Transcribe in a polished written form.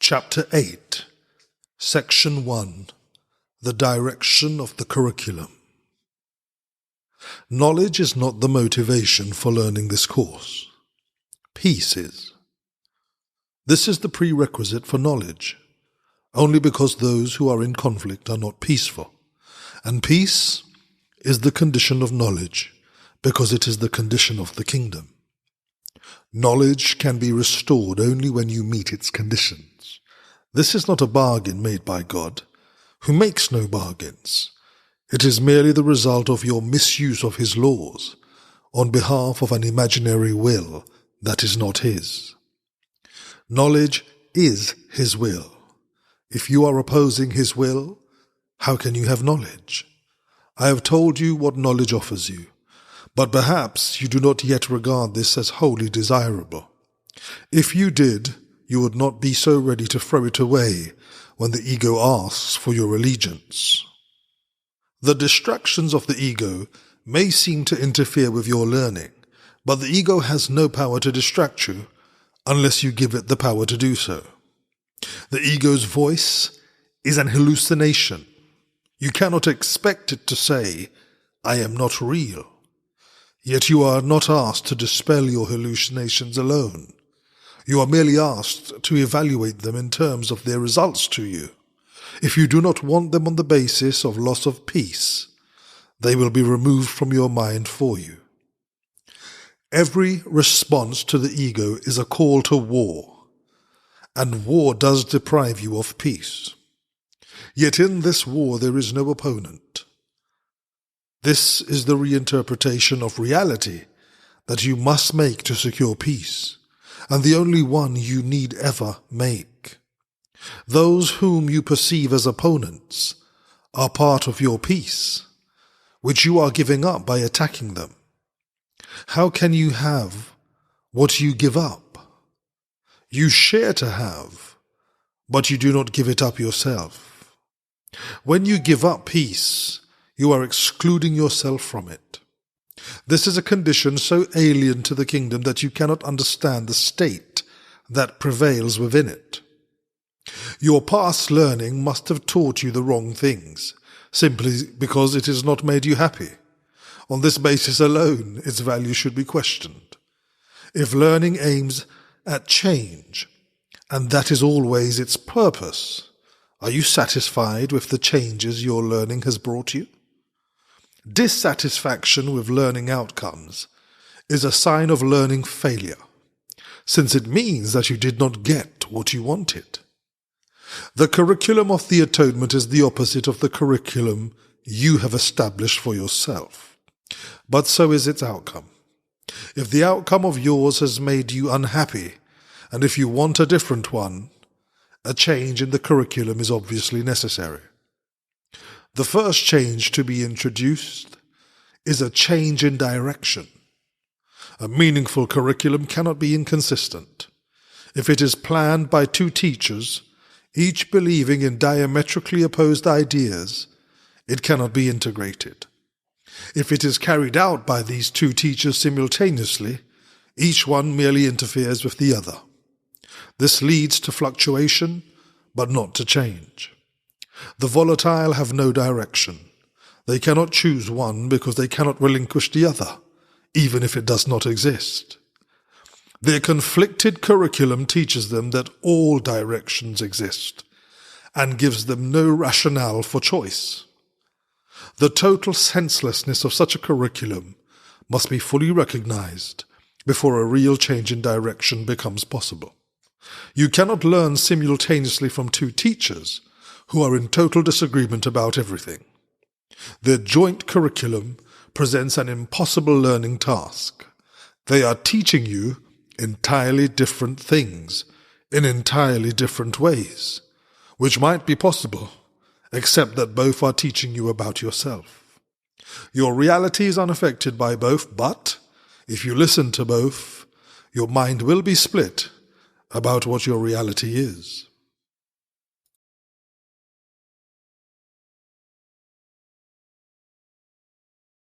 Chapter 8, Section 1, The Direction of the Curriculum. Knowledge is not the motivation for learning this course. Peace is. This is the prerequisite for knowledge, only because those who are in conflict are not peaceful. And peace is the condition of knowledge, because it is the condition of the kingdom. Knowledge can be restored only when you meet its conditions. This is not a bargain made by God, who makes no bargains. It is merely the result of your misuse of his laws on behalf of an imaginary will that is not his. Knowledge is his will. If you are opposing his will, how can you have knowledge? I have told you what knowledge offers you, but perhaps you do not yet regard this as wholly desirable. If you did, you would not be so ready to throw it away when the ego asks for your allegiance. The distractions of the ego may seem to interfere with your learning, but the ego has no power to distract you unless you give it the power to do so. The ego's voice is an hallucination. You cannot expect it to say, "I am not real." Yet you are not asked to dispel your hallucinations alone. You are merely asked to evaluate them in terms of their results to you. If you do not want them on the basis of loss of peace, they will be removed from your mind for you. Every response to the ego is a call to war, and war does deprive you of peace. Yet in this war there is no opponent. This is the reinterpretation of reality that you must make to secure peace, and the only one you need ever make. Those whom you perceive as opponents are part of your peace, which you are giving up by attacking them. How can you have what you give up? You share to have, but you do not give it up yourself. When you give up peace, you are excluding yourself from it. This is a condition so alien to the kingdom that you cannot understand the state that prevails within it. Your past learning must have taught you the wrong things, simply because it has not made you happy. On this basis alone, its value should be questioned. If learning aims at change, and that is always its purpose, are you satisfied with the changes your learning has brought you? Dissatisfaction with learning outcomes is a sign of learning failure, since it means that you did not get what you wanted. The curriculum of the atonement is the opposite of the curriculum you have established for yourself, but so is its outcome. If the outcome of yours has made you unhappy, and if you want a different one, a change in the curriculum is obviously necessary. The first change to be introduced is a change in direction. A meaningful curriculum cannot be inconsistent. If it is planned by two teachers, each believing in diametrically opposed ideas, it cannot be integrated. If it is carried out by these two teachers simultaneously, each one merely interferes with the other. This leads to fluctuation, but not to change. The volatile have no direction. They cannot choose one because they cannot relinquish the other, even if it does not exist. Their conflicted curriculum teaches them that all directions exist and gives them no rationale for choice. The total senselessness of such a curriculum must be fully recognized before a real change in direction becomes possible. You cannot learn simultaneously from two teachers who are in total disagreement about everything. Their joint curriculum presents an impossible learning task. They are teaching you entirely different things in entirely different ways, which might be possible, except that both are teaching you about yourself. Your reality is unaffected by both, but if you listen to both, your mind will be split about what your reality is.